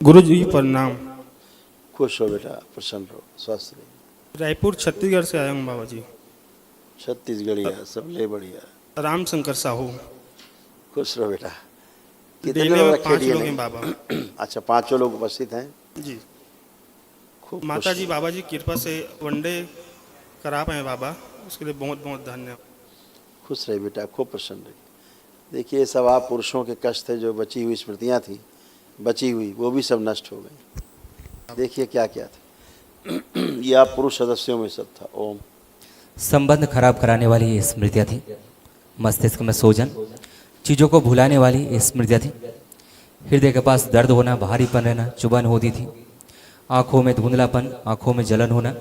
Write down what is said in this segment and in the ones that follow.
गुरु जी प्रणाम। खुश हो बेटा, प्रसन्न रहो, स्वस्थ रहिए। रायपुर छत्तीसगढ़ से आया हूँ बाबा जी। छत्तीसगढ़िया सब ले बढ़िया। राम शंकर साहू। खुश रहो बेटा। कितने डेले लोग में रखे 5 डीएनए लोग हैं बाबा। में? अच्छा, 5 लोग उपस्थित हैं। जी। खूब माता खुश जी रहो। बाबा जी कृपा से वनडे करा पाए बाबा, उसके लिए बहुत बहुत धन्यवाद। खुश रहिए बेटा, खूब प्रसन्न रहिए। देखिए, ये सब आप पुरुषों के कष्ट थे, जो बची हुई स्मृतियाँ थी, बची हुई वो भी सब नष्ट हो गई। देखिए क्या क्या था। ये आप पुरुष सदस्यों में सब था। ओम। संबंध खराब कराने वाली ये स्मृतियाँ थी। मस्तिष्क में सूजन, चीज़ों को भुलाने वाली ये स्मृतियाँ थी। हृदय के पास दर्द होना, भारीपन रहना, चुभन होती थी। आंखों में धुंधलापन, आंखों में जलन होना,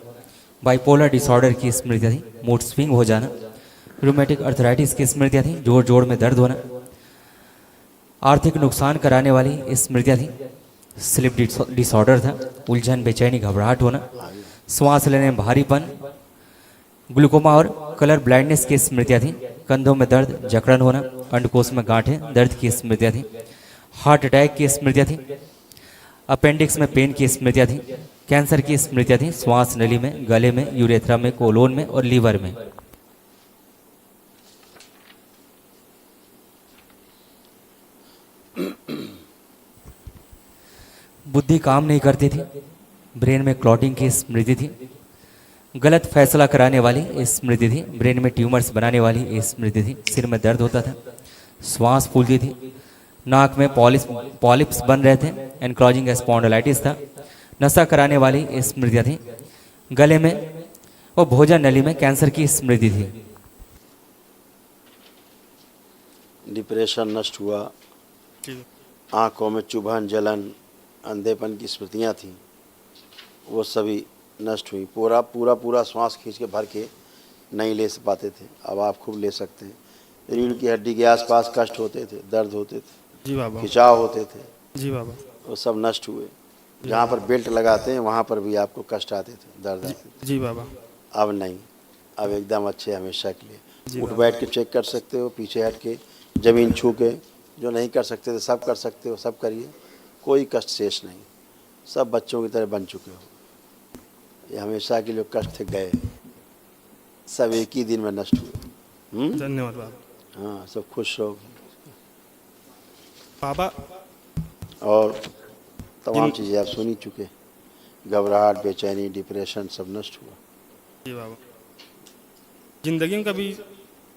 बाइपोलर डिसऑर्डर की स्मृतियाँ थी। मूड स्विंग हो जाना, रूमेटिक अर्थराइटिस की स्मृतियाँ थी। जोड़ जोड़ में दर्द होना, आर्थिक नुकसान कराने वाली स्मृतियाँ थी। स्लिप डिसऑर्डर था, उलझन, बेचैनी, घबराहट होना, श्वास लेने में भारीपन, ग्लूकोमा और कलर ब्लाइंडनेस की स्मृतियाँ थी। कंधों में दर्द, जकड़न होना, अंडकोश में गांठें, दर्द की स्मृतियाँ थी। हार्ट अटैक की स्मृतियाँ थी। अपेंडिक्स में पेन की स्मृतियाँ थी। कैंसर की स्मृतियाँ थी। श्वास नली में, गले में, यूरेथ्रा में, कोलोन में और लीवर में। बुद्धि काम नहीं करती थी। ब्रेन में क्लॉटिंग की स्मृति थी। गलत फैसला कराने वाली स्मृति थी। ब्रेन में ट्यूमर्स बनाने वाली स्मृति थी। सिर में दर्द होता था, श्वास फूलती थी, नाक में पॉलिप्स बन रहे थे, एनक्लॉजिंग स्पॉन्डिलाइटिस था। नशा कराने वाली स्मृतियाँ थी। गले में और भोजन नली में कैंसर की स्मृति थी। डिप्रेशन नष्ट हुआ। जी। आंखों में चुभन, जलन, अंधेपन की स्मृतियाँ थी, वो सभी नष्ट हुई। पूरा पूरा पूरा श्वास खींच के भर के नहीं ले पाते थे, अब आप खूब ले सकते हैं। रीढ़ की हड्डी के आसपास कष्ट होते थे, दर्द होते थे, जी बाबा। खिंचाव होते थे, जी बाबा। वो सब नष्ट हुए। जहाँ पर बेल्ट लगाते हैं वहाँ पर भी आपको कष्ट आते थे, दर्द आते थे। जी बाबा। अब नहीं, अब एकदम अच्छे हमेशा के जी लिए। उठ बाबा। बैठ के चेक कर सकते हो, पीछे हट के, ज़मीन छू के, जो नहीं कर सकते थे सब कर सकते हो, सब करिए। कोई कष्ट शेष नहीं, सब बच्चों की तरह बन चुके हो। ये हमेशा के लिए कष्ट थे, गए, सब एक ही दिन में नष्ट हुए। धन्यवाद बाबा। हाँ, सब खुश रहो। बाबा और तमाम चीज़ें आप सुन ही चुके। घबराहट, बेचैनी, डिप्रेशन सब नष्ट हुआ। जी बाबा। जिंदगी में कभी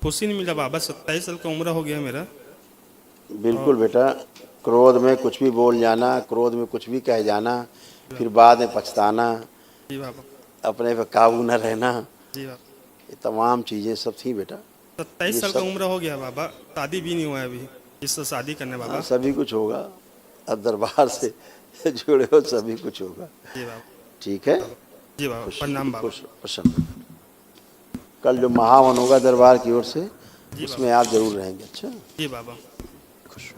खुशी नहीं मिला बाबा। 27 साल का उम्र हो गया मेरा। बिल्कुल बेटा, क्रोध में कुछ भी बोल जाना, क्रोध में कुछ भी कह जाना, फिर बाद में पछताना, जी बाबा। अपने पे काबू न रहना, जी बाबा। ये तमाम चीज़ें सब थी बेटा। 27 ये साल का सब उम्र हो गया बाबा। शादी भी नहीं हुआ है अभी। इससे शादी करने बाबा। हाँ, सभी कुछ होगा। अब दरबार से जुड़े हो, सभी कुछ होगा। जी बाबा। ठीक है, जी बाबा। खुश प्रणाम बाबा। खुश प्रसन्न। कल जो महावन होगा दरबार की ओर से, जी उसमें आप जरूर रहेंगे। अच्छा, जी बाबा। खुश,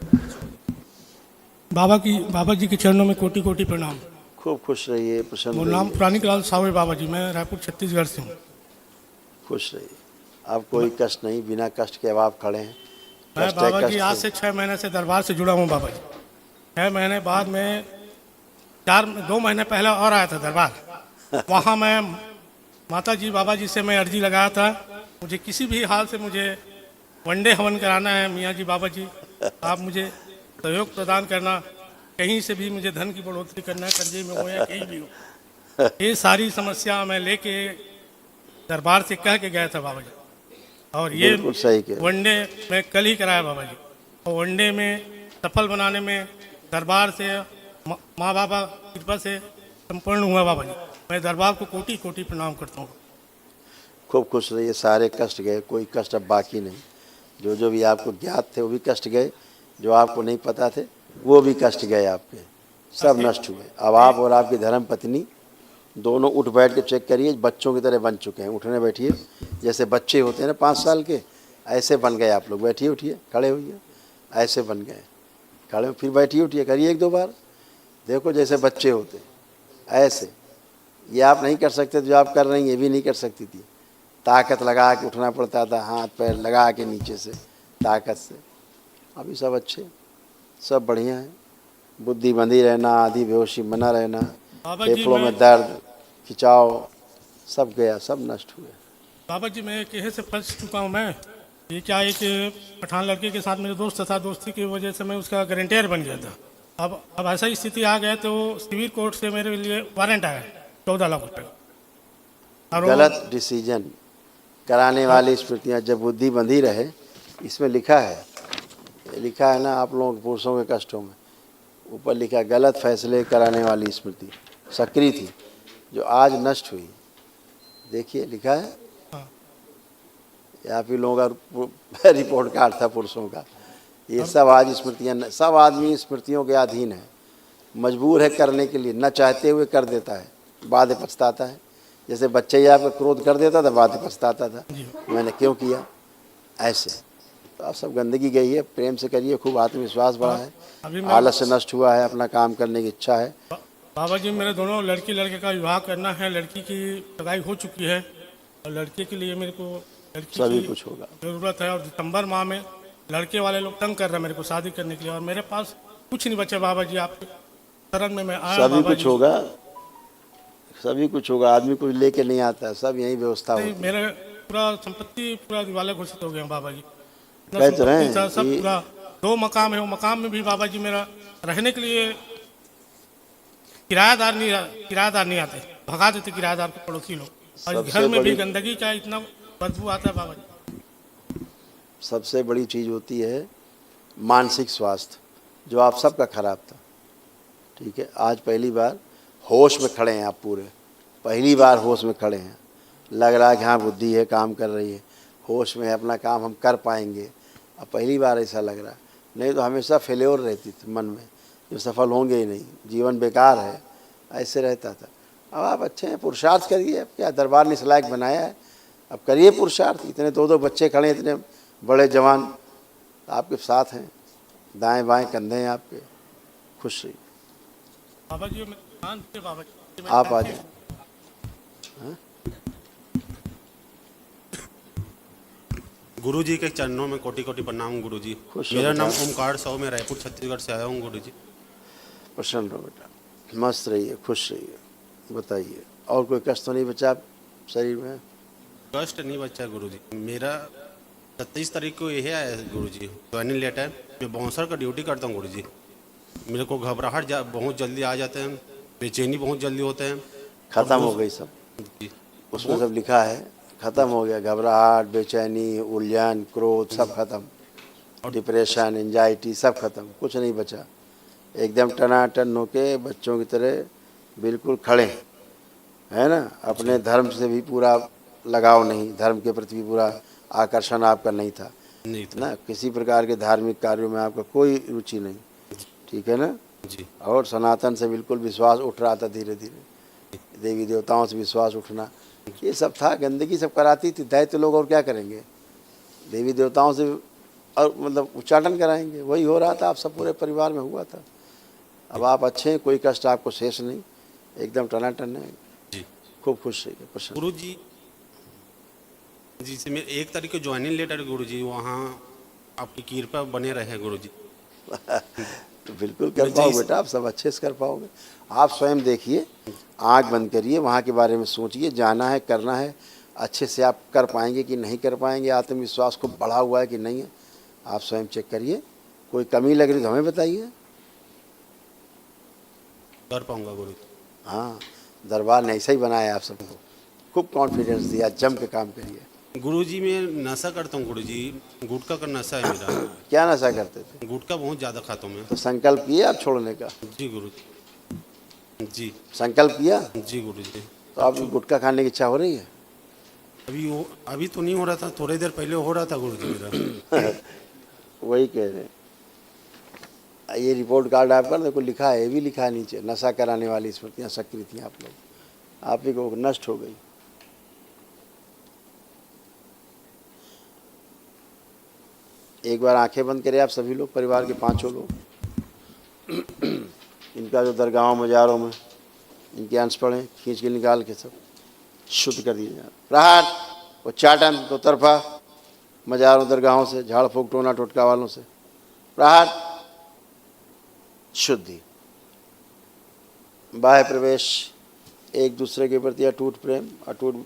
बाबा जी के चरणों में कोटि कोटि प्रणाम। खूब खुश रहिए, प्रसन्न मेरा नाम रहिए, पुरानी लाल साहू है बाबा जी। मैं रायपुर छत्तीसगढ़ से हूँ। खुश रहिए। अब कोई कष्ट नहीं, बिना कष्ट के अब आप खड़े हैं। मैं कष्ट है, बाबा जी कष्ट आज है। से 6 महीने से दरबार से जुड़ा हूँ बाबा जी। 6 महीने बाद में 2 महीने पहले और आया था दरबार। वहाँ मैं माता जी बाबा जी से मैं अर्जी लगाया था, मुझे किसी भी हाल से मुझे वनडे हवन कराना है। मियाँ जी बाबा जी, आप मुझे सहयोग प्रदान करना। कहीं से भी मुझे धन की बढ़ोतरी करना है, कर्जे में हो या कहीं भी हो। ये सारी समस्या मैं लेके दरबार से कह के गया था बाबा जी। और ये बिल्कुल सही कह रहे हैं। वनडे मैं कल ही कराया बाबा जी। और वनडे में सफल बनाने में दरबार से माँ बाबा की कृपा से संपूर्ण हुआ बाबा जी। मैं दरबार को कोटि कोटि प्रणाम करता हूँ। खूब खुश रहिए। सारे कष्ट गए, कोई कष्ट अब बाकी नहीं। जो जो भी आपको ज्ञात थे वो भी कष्ट गए, जो आपको नहीं पता थे वो भी कष्ट गए, आपके सब नष्ट हुए। अब आप और आपकी धर्म पत्नी दोनों उठ बैठ के चेक करिए, बच्चों की तरह बन चुके हैं। उठने बैठिए, जैसे बच्चे होते हैं ना 5 साल के, ऐसे बन गए आप लोग। बैठिए, उठिए, खड़े होइए, ऐसे बन गए। खड़े फिर बैठिए, उठिए, करिए 1-2 बार, देखो जैसे बच्चे होते ऐसे। ये आप नहीं कर सकते, जो आप कर रही हैं ये भी नहीं कर सकती थी। ताकत लगा के उठना पड़ता था, हाथ पैर लगा के नीचे से ताकत से। अभी सब अच्छे, सब बढ़िया हैं। बुद्धि बंधी रहना, आधी बेहोशी बना रहना, बाबा जी फेफड़ों में मैं दर्द, खिंचाव, सब गया, सब नष्ट हुए। बाबा जी मैं कहे से फंस चुका हूँ मैं। ये क्या एक पठान लड़के के साथ मेरे दोस्त था, दोस्ती की वजह से मैं उसका गारंटर बन गया था। अब ऐसा ही स्थिति आ गया तो सिविल कोर्ट से मेरे लिए वारंट आया 14 लाख रुपए का। और वो- गलत डिसीजन कराने वाली स्मृतियाँ, जब बुद्धि बंधी रहे, इसमें लिखा है, ये लिखा है ना आप लोगों के पुरुषों के कष्टों में, ऊपर लिखा है गलत फैसले कराने वाली स्मृति सक्रिय थी जो आज नष्ट हुई। देखिए लिखा है, हाँ। ये आप ही लोगों का रिपोर्ट कार्ड था पुरुषों का। ये सब आज स्मृतियाँ, सब आदमी स्मृतियों के अधीन है, मजबूर है करने के लिए, न चाहते हुए कर देता है, बाद में पछताता है। जैसे बच्चे ही आपका क्रोध कर देता था, बाद में पछताता था मैंने क्यों किया। ऐसे तो आप सब गंदगी गई है, प्रेम से करिए, खूब आत्मविश्वास बढ़ा अभी है, मैं- आलस से नष्ट हुआ है, अपना काम करने की इच्छा है। बाबा जी मेरे दोनों लड़की लड़के का विवाह करना है, लड़की की सगाई हो चुकी है और लड़के के लिए मेरे को लड़की सभी की कुछ होगा। ज़रूरत है। और दिसंबर माह में लड़के वाले लोग तंग कर रहे हैं मेरे को शादी करने के लिए, और मेरे पास कुछ नहीं बचा। बाबा जी आपके शरण में मैं आया। सभी बाबा कुछ जी होगा, सभी कुछ होगा। आदमी कुछ लेके नहीं आता है, सब यही व्यवस्था नहीं, होती है। मेरे पूरा संपत्ति पूरा दिवाला घोषित हो गया बाबा जी। इतना कह तो रहे संपत्ति था, हैं सब कि पूरा। 2 मकाम है, वो मकाम में भी बाबा जी मेरा रहने के लिए किरायादार नहीं आते, भगा देते किरायादार को पड़ोसी लोग। और सबसे घर में भी बड़ी- गंदगी का इतना बदबू आता है बाबा जी। सबसे बड़ी चीज़ होती है मानसिक स्वास्थ्य, जो आप सबका खराब था। ठीक है, आज पहली बार होश में खड़े हैं आप पूरे, पहली बार होश में खड़े हैं। लग रहा है कि हाँ बुद्धि है, काम कर रही है, होश में है, अपना काम हम कर पाएंगे। अब पहली बार ऐसा लग रहा है, नहीं तो हमेशा फेल्योर रहती थी मन में, जो सफल होंगे ही नहीं, जीवन बेकार है, ऐसे रहता था। अब आप अच्छे हैं, पुरुषार्थ करिए। अब क्या दरबार ने इस लायक बनाया है, अब करिए पुरुषार्थ। इतने 2-2 बच्चे खड़े हैं, इतने बड़े जवान आपके साथ हैं, दाएं बाएं कंधे हैं आपके, खुश रहिए। बाबा जी मैं ध्यान दीजिए बाबा जी। मैं आप आ चाहती जाए। गुरु जी के चरणों में कोटि कोटि प्रणाम गुरु जी। खुश हो मेरा बेटा। नाम ओमकार साहू, मैं रायपुर छत्तीसगढ़ से आया हूँ गुरु जी। प्रसन्न रहो बेटा, मस्त रहिए, खुश रहिए। बताइए, और कोई कष्ट तो नहीं बचा आप शरीर में? कष्ट नहीं बचा गुरु जी। मेरा 27 तारीख को यही आया है गुरु जी, ज्वाइनिंग लेटर। मैं बाउंसर का ड्यूटी करता हूँ गुरु जी। मेरे को घबराहट बहुत जल्दी आ जाते हैं, बेचैनी बहुत जल्दी होते हैं। खत्म हो गई सब, जी। उसमें सब लिखा है, खत्म हो गया। घबराहट, बेचैनी, उलझन, क्रोध, सब खत्म। डिप्रेशन, एंजाइटी, सब खत्म, कुछ नहीं बचा। एकदम टनाटन होके बच्चों की तरह बिल्कुल खड़े, है ना। अपने धर्म से भी पूरा लगाव नहीं, धर्म के प्रति भी पूरा आकर्षण आपका नहीं था नहीं था ना, किसी प्रकार के धार्मिक कार्यों में आपका कोई रुचि नहीं, ठीक है ना। जी। और सनातन से बिल्कुल विश्वास उठ रहा था धीरे धीरे, देवी देवताओं से विश्वास उठना, ये सब था। गंदगी सब कराती थी दैत्य लोग, और क्या करेंगे, देवी देवताओं से और मतलब उच्चाटन कराएंगे, वही हो रहा था। आप सब पूरे परिवार में हुआ था। अब आप अच्छे हैं, कोई कष्ट आपको शेष नहीं, एकदम टनाटन है, जी खूब खुश रहिए, प्रसन्न। गुरु जी। जी से मेरे 1 तारीख को ज्वाइनिंग लेटर गुरु जी, वहाँ आपकी कृपा बने रहे गुरु जी। तो बिल्कुल कर जी, पाओगे बेटा, आप सब अच्छे से कर पाओगे। आप स्वयं देखिए, आँख बंद करिए, वहाँ के बारे में सोचिए, जाना है, करना है, अच्छे से आप कर पाएंगे कि नहीं कर पाएंगे, आत्मविश्वास खूब बढ़ा हुआ है कि नहीं है, आप स्वयं चेक करिए। कोई कमी लग रही तो हमें बताइए। कर पाऊंगा गुरु जी। हाँ, दरबार ने ऐसा ही बनाया है आप सबको, खूब कॉन्फिडेंस दिया, जम के काम करिए। गुरु जी मैं नशा करता हूँ गुरु जी, गुटखा का नशा है मेरा। क्या नशा करते थे? गुटखा बहुत ज़्यादा खाता हूँ मैं। तो संकल्प किए आप छोड़ने का? जी गुरु जी। जी संकल्प किया जी गुरु जी। तो आपको गुटखा खाने की इच्छा हो रही है? अभी तो नहीं हो रहा था, थोड़ी देर पहले हो रहा था गुरु जी मेरा। वही कह रहे हैं। ये रिपोर्ट कार्ड आपका देखो लिखा है, ये भी लिखा है नीचे, नशा कराने वाली स्मृतियाँ सक्रिय थी आप लोग, आप ही को नष्ट हो गई। एक बार आंखें बंद करें आप सभी लोग, परिवार के 5 लोग। इनका जो दरगाहों मज़ारों में इनके अंश पड़े, खींच के निकाल के सब शुद्ध कर दिए जाए। प्रहाट उच्चाटन 2 तरफा, मज़ारों दरगाहों से, झाड़ फूक टोना टोटका वालों से। प्रहाट शुद्धि। बाह्य प्रवेश, एक दूसरे के प्रति अटूट प्रेम, अटूट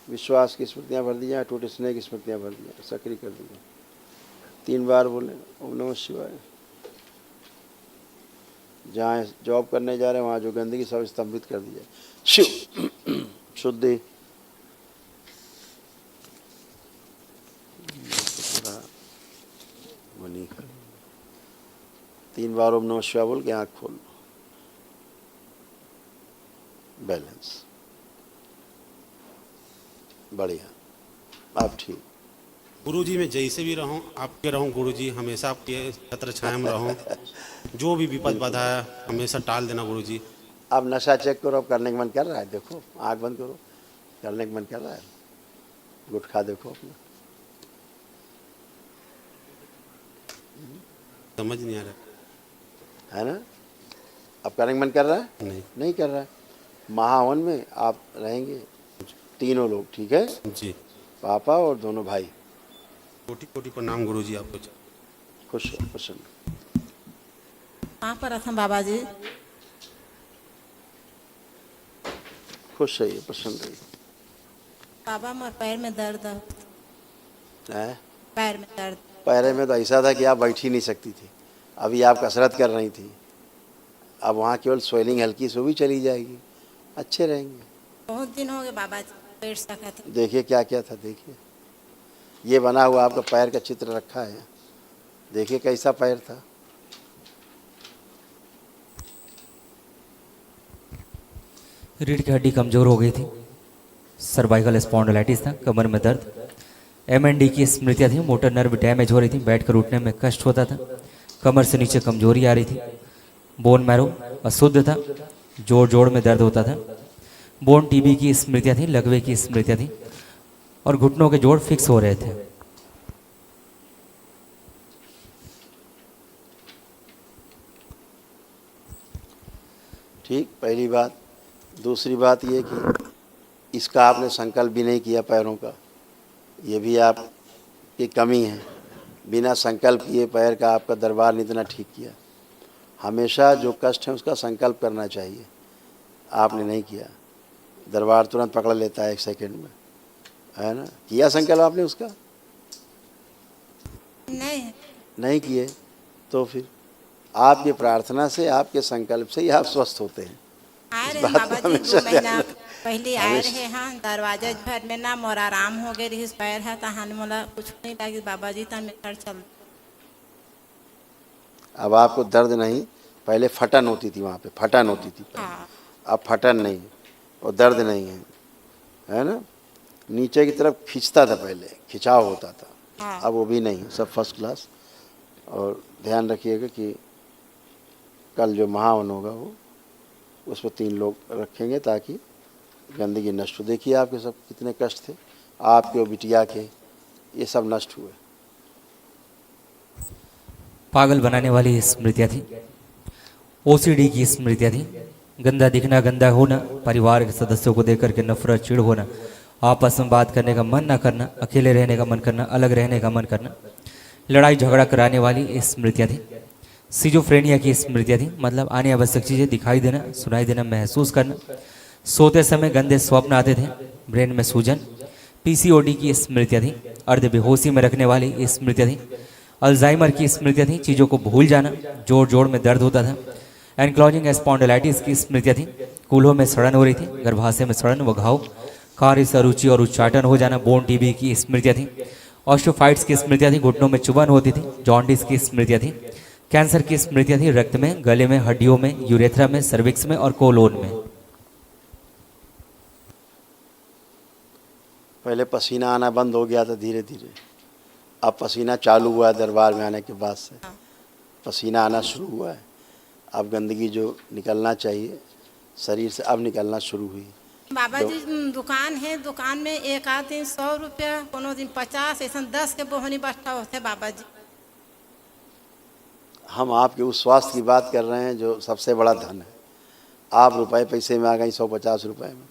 विश्वास की स्मृतियाँ भर दी जाए, अटूट स्नेह की स्मृतियाँ भर दी जाए, सक्रिय कर दी जाए। 3 बार बोले ओम नमः शिवाय। जहाँ जॉब करने जा रहे हैं वहाँ जो गंदगी सब स्तंभित कर दी जाए। शिव शुद्धि। वनी 3 बार ओम नमः शिवाय बोल के आँख खोल लो। बैलेंस, बढ़िया, अब ठीक। गुरुजी मैं जैसे भी रहूं आपके रहूं गुरुजी, हमेशा आपके छत्र छाया में रहूं। जो भी विपद बाधा है हमेशा टाल देना गुरुजी। अब नशा चेक करो, अब करने का मन कर रहा है, देखो आँख बंद करो, करने का मन कर रहा है, गुटखा देखो अपना। समझ नहीं आ रहा है ना? अब करने का मन कर रहा है? नहीं नहीं कर रहा है। महावन में आप रहेंगे तीनों लोग, ठीक है? जी। पापा और दोनों भाई। कोटि कोटि प्रणाम गुरुजी आपको। खुश हो, प्रसन्न। कहाँ पर था बाबा जी? खुश रहिए, प्रसन्न रहिए। बाबा मोर पैर में दर्द है। हैं? पैर में दर्द। पहले में तो ऐसा था कि आप बैठ ही नहीं सकती थी, अभी आप कसरत कर रही थी, अब वहाँ केवल स्वेलिंग हल्की से भी चली जाएगी, अच्छे रहेंगे। बहुत दिन हो गए बाबा जी, पेट सका था। देखिए क्या क्या था, देखिए ये बना हुआ आपका पैर का चित्र रखा है, देखिए कैसा पैर था। रीढ़ की हड्डी कमज़ोर हो गई थी, सर्वाइकल स्पॉन्डिलाइटिस था, कमर में दर्द, MND की स्मृतियाँ थी, मोटर नर्व डैमेज हो रही थी, बैठकर उठने में कष्ट होता था, कमर से नीचे कमजोरी आ रही थी, बोन मैरो अशुद्ध था, जोड़ जोड़ में दर्द होता था, बोन TB की स्मृतियाँ थी, लकवे की स्मृतियाँ थी और घुटनों के जोड़ फिक्स हो रहे थे। ठीक, पहली बात। दूसरी बात ये कि इसका आपने संकल्प भी नहीं किया पैरों का, ये भी आपकी कमी है। बिना संकल्प किए पैर का आपका दरबार नहीं इतना ठीक किया। हमेशा जो कष्ट है उसका संकल्प करना चाहिए, आपने नहीं किया, दरबार तुरंत पकड़ लेता है 1 सेकंड में, है ना? किया संकल्प आपने उसका? नहीं किए तो फिर आपकी प्रार्थना से, आपके संकल्प से ही आप स्वस्थ होते हैं। आए इस रहे बात बाबा को जी, हमेशा 2 महीना ध्यान पहले आए रहे हाँ, दरवाजा भर में ना मोर आराम हो गए रही, पैर है तहान मोला कुछ नहीं लगी बाबा जी, तन में कर चल। अब आपको दर्द नहीं, पहले फटन होती थी, वहाँ पे फटन होती थी, हाँ। अब फटन नहीं और दर्द नहीं है ना? नीचे की तरफ खींचता था, पहले खिंचाव होता था, हाँ। अब वो भी नहीं, सब फर्स्ट क्लास। और ध्यान रखिएगा कि कल जो महावन होगा वो उस पर 3 लोग रखेंगे ताकि गंदगी नष्ट हो। देखिए आपके सब कितने कष्ट थे, आपके और बिटिया के, ये सब नष्ट हुए। पागल बनाने वाली स्मृतियाँ थी, OCD की स्मृतियाँ थी, गंदा दिखना, गंदा होना, परिवार के सदस्यों को देख करके नफरत, चिढ़ होना, आपस में बात करने का मन ना करना, अकेले रहने का मन करना, अलग रहने का मन करना, लड़ाई झगड़ा कराने वाली स्मृतियाँ थी, सिजोफ्रेनिया की स्मृतियाँ थी, मतलब आने आवश्यक चीज़ें दिखाई देना, सुनाई देना, महसूस करना, सोते समय गंदे स्वप्न आते थे, ब्रेन में सूजन, PCOD की स्मृतियाँ थी, अर्ध बेहोशी में रखने वाली स्मृतियाँ थी, अल्जाइमर की स्मृतियाँ थी, चीज़ों को भूल जाना, जोड़ जोड़ में दर्द होता था, एनक्लोजिंग स्पॉन्डिलाइटिस की स्मृतियाँ थी, कूल्हों में सड़न हो रही थी, गर्भाशय में सड़न व घाव, कार्य से अरुचि और उच्चाटन हो जाना, बोन TB की स्मृतियाँ थी, ऑस्टियोफाइट्स की स्मृतियाँ थी, घुटनों में चुभन होती थी, जॉन्डिस की स्मृतियाँ थी, कैंसर की स्मृतियाँ थी, रक्त में, गले में, हड्डियों में, यूरेथ्रा में, सर्विक्स में और कोलोन में। पहले पसीना आना बंद हो गया था धीरे धीरे, अब पसीना चालू हुआ है दरबार में आने के बाद से, पसीना आना शुरू हुआ है। अब गंदगी जो निकलना चाहिए शरीर से अब निकलना शुरू हुई। बाबा जी दुकान है, दुकान में एक आध दिन 100 रुपया, कोनो दिन 50, ऐसा 10 के बोहनी बस्ता होते बाबा जी। हम आपके उस स्वास्थ्य की बात कर रहे हैं जो सबसे बड़ा धन है। आप रुपए पैसे में आ गई 150 रुपए में,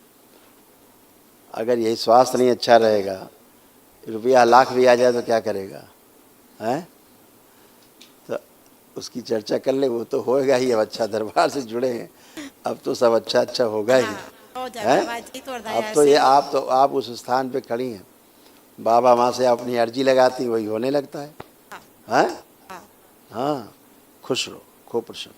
अगर यही स्वास्थ्य नहीं अच्छा रहेगा, रुपया लाख भी आ जाए तो क्या करेगा, हैं? तो उसकी चर्चा कर ले, वो तो होएगा ही। अब अच्छा दरबार से जुड़े हैं, अब तो सब अच्छा अच्छा होगा ही। हो जाए हैं? बाबा जी तो अब तो ये आप उस स्थान पे खड़ी हैं, बाबा वहाँ से अपनी अर्जी लगाती, वही होने लगता है। हैं? हाँ, खुश रहो, खूब प्रसन्न।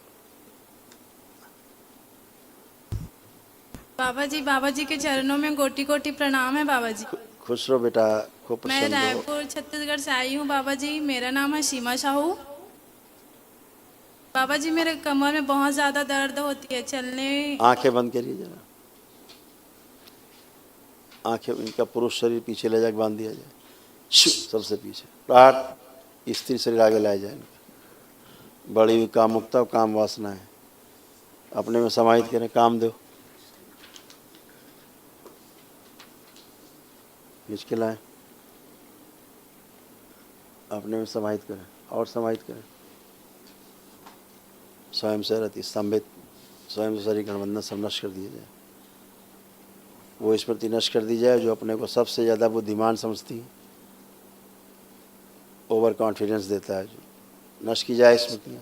बाबा जी के चरणों में कोटि कोटि प्रणाम है बाबा जी। खुश रहो बेटा, खूब मैं प्रसन्न रहो। रायपुर छत्तीसगढ़ से आई हूँ बाबा जी। मेरा नाम है सीमा साहू। बाबा जी मेरे कमर में बहुत ज़्यादा दर्द होती है, चलने। आंखें बंद करिए जरा, आंखें, इनका पुरुष शरीर पीछे ले जाकर बांध दिया जाए, सबसे पीछे प्राट स्त्री शरीर आगे लाया जाए। इनका बड़ी हुई काम मुक्ता और काम वासना है, अपने में समाहित करें। काम दो, खींच के लाए, अपने में समाहित करें और समाहित करें। स्वयं से रति स्तंभित, स्वयं से शरीर गणबंधन सब नष्ट कर दिया जाए। वो स्मृति नष्ट कर दी जाए जो अपने को सबसे ज़्यादा बुद्धिमान समझती है, ओवर कॉन्फिडेंस देता है, जो नष्ट की जाए स्मृतियाँ।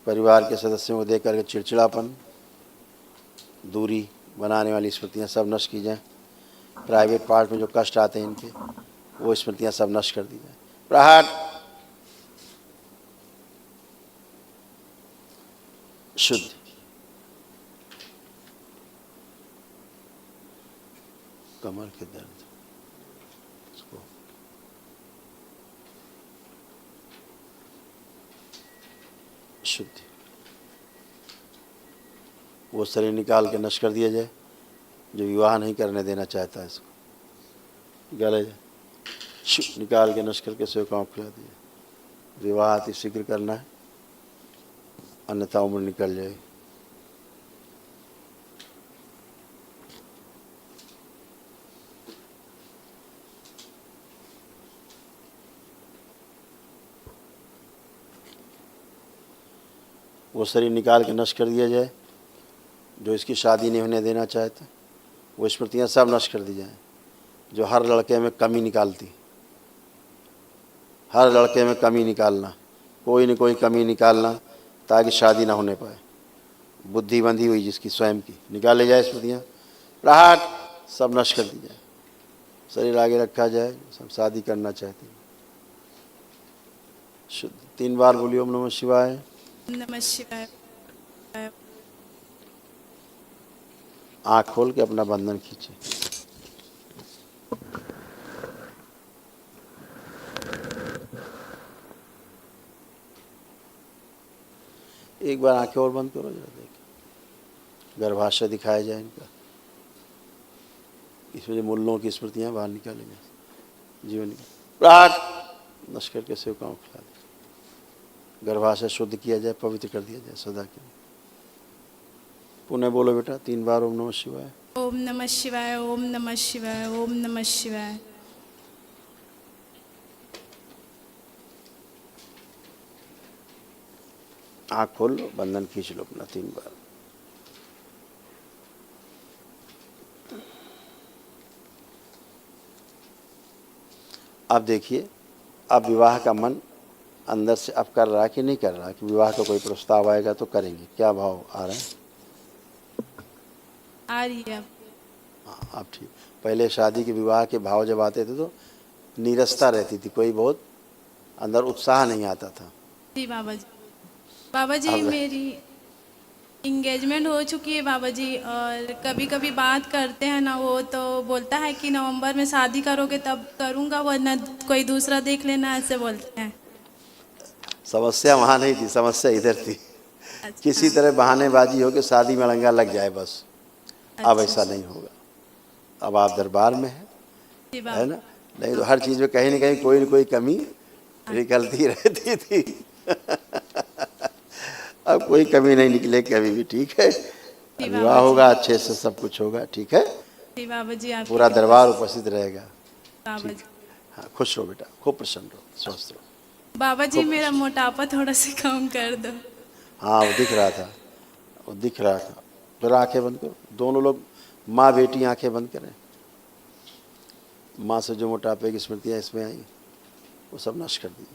परिवार के सदस्यों को देख करके चिड़चिड़ापन, दूरी बनाने वाली स्मृतियाँ सब नष्ट की जाए। प्राइवेट पार्ट में जो कष्ट आते हैं इनके, वो स्मृतियाँ सब नष्ट कर दी जाए। प्रहार शुद्ध, कमर के दर्द इसको शुद्धि, वो शरीर निकाल के नष्ट कर दिया जाए जो विवाह नहीं करने देना चाहता है। इसको गले निकाल के नष्ट करके सेवकाओं को खिला दिया। विवाह अति शीघ्र करना है, अन्यथा उम्र निकल जाएगी। वो शरीर निकाल के नष्ट कर दिया जाए जो इसकी शादी नहीं होने देना चाहता। वो स्मृतियाँ सब नष्ट कर दी जाए जो हर लड़के में कमी निकालती। हर लड़के में कमी निकालना, कोई न कोई कमी निकालना ताकि शादी ना होने पाए। बुद्धि बंधी हुई जिसकी स्वयं की, निकाले जाए स्मृतियाँ, राहत सब नष्ट कर दी जाए। शरीर आगे रखा जाए, सब शादी करना चाहते हैं। शुद्ध 3 बार बोलिए ओम नमः शिवाय। नमः शिवाय। आँख खोल के अपना बंधन खींचे। एक बार आंखें और बंद करो जरा, देखिए गर्भाशय दिखाया जाए इनका। इसमें जो मूल्यों की स्मृतियाँ बाहर निकाली जाए, जीवन की प्राट नष्ट करके सेवकाओं को खिला दे। गर्भाशय शुद्ध किया जाए, पवित्र कर दिया जाए सदा के लिए। पुनः बोलो बेटा 3 बार ओम नमः शिवाय। ओम नमः शिवाय, ओम नमः शिवाय, ओम नमः शिवाय। आँख खोल लो, बंधन खींच लो अपना 3 बार। अब देखिए, अब विवाह का मन अंदर से अब कर रहा कि नहीं कर रहा, कि विवाह का कोई प्रस्ताव आएगा तो करेंगे। क्या भाव आ रहा है? आ रही है। हाँ, अब ठीक। पहले शादी के विवाह के भाव जब आते थे तो नीरसता रहती थी, कोई बहुत अंदर उत्साह नहीं आता था। जी बाबा जी। बाबा जी मेरी इंगेजमेंट हो चुकी है बाबा जी, और कभी कभी बात करते हैं ना, वो तो बोलता है कि नवंबर में शादी करोगे तब करूँगा, वरना कोई दूसरा देख लेना, ऐसे बोलते हैं। समस्या वहाँ नहीं थी, समस्या इधर थी। किसी तरह बहानेबाजी हो के शादी में अड़ंगा लग जाए बस। अब ऐसा नहीं होगा। अब आप दरबार में हैं, जी है बाबा। ना? नहीं तो हर चीज़ में कहीं ना कहीं कोई न कोई कमी निकलती रहती थी। अब कोई कमी नहीं निकले कभी भी, ठीक है? विवाह होगा, अच्छे से सब कुछ होगा, ठीक है? जी बाबा जी। आप पूरा दरबार उपस्थित रहेगा। बाबा जी। हाँ, खुश रहो बेटा, खूब प्रसन्न रहो, स्वस्थ रहो। बाबा जी मेरा मोटापा थोड़ा सा कम कर दो। हाँ, वो दिख रहा था, वो दिख रहा था। फिर आंखें बंद करो, दोनों लोग माँ बेटी आंखें बंद करें। माँ से जो मोटापे की स्मृतियाँ इसमें आई वो सब नष्ट कर दी।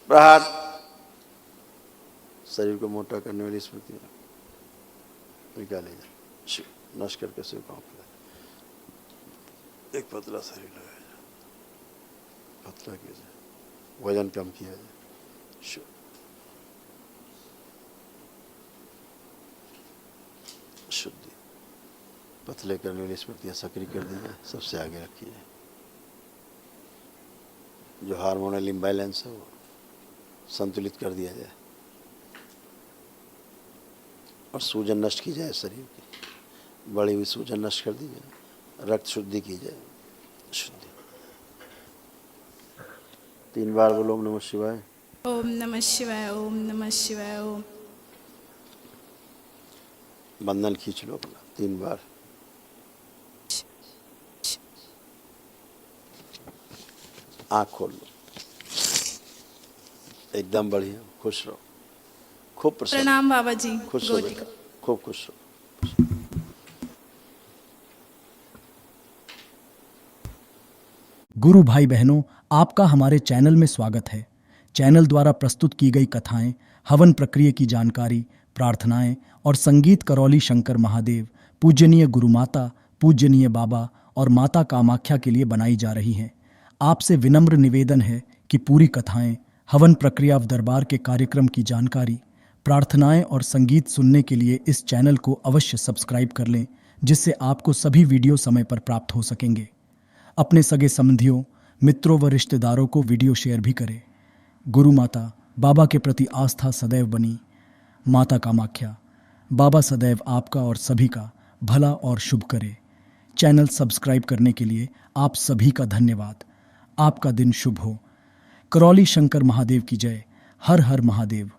प्रहार शरीर को मोटा करने वाली स्मृतियाँ निकालिए। नष्ट करके सिर पाँव फैलाए। एक पतला शरीर लगाया जाए, पतला किया जाए, वजन कम किया जाए। शुद्धि पतले करने वाली स्मृतियाँ सक्रिय कर दी जाए, सबसे आगे रखी जाए। जो हार्मोनल इम्बैलेंस है वो संतुलित कर दिया जाए और सूजन नष्ट की जाए। शरीर की बढ़ी हुई सूजन नष्ट कर दी जाए, रक्त शुद्धि की जाए। शुद्धि 3 बार बोलो ओम नमः शिवाय। ओम नमः शिवाय, ओम नमः शिवाय, ओम। बंधन खींच लो अपना 3 बार। आँख खोल लो। एकदम बढ़िया, खुश रहो, खूब प्रसन्न। प्रणाम बाबा जी। खुश रहो गौरी बेटा, खूब खुश रहो। गुरु भाई बहनों, आपका हमारे चैनल में स्वागत है। चैनल द्वारा प्रस्तुत की गई कथाएं, हवन प्रक्रिया की जानकारी, प्रार्थनाएं और संगीत करौली शंकर महादेव, पूजनीय गुरु माता, पूजनीय बाबा और माता कामाख्या के लिए बनाई जा रही हैं। आपसे विनम्र निवेदन है कि पूरी कथाएं, हवन प्रक्रिया दरबार के कार्यक्रम की जानकारी, प्रार्थनाएं और संगीत सुनने के लिए इस चैनल को अवश्य सब्सक्राइब कर लें, जिससे आपको सभी वीडियो समय पर प्राप्त हो सकेंगे। अपने सगे संबंधियों, मित्रों व रिश्तेदारों को वीडियो शेयर भी करें। गुरु माता, बाबा के प्रति आस्था सदैव बनी। माता कामाख्या, बाबा सदैव आपका और सभी का भला और शुभ करे। चैनल सब्सक्राइब करने के लिए आप सभी का धन्यवाद। आपका दिन शुभ हो। करौली शंकर महादेव की जय। हर हर महादेव।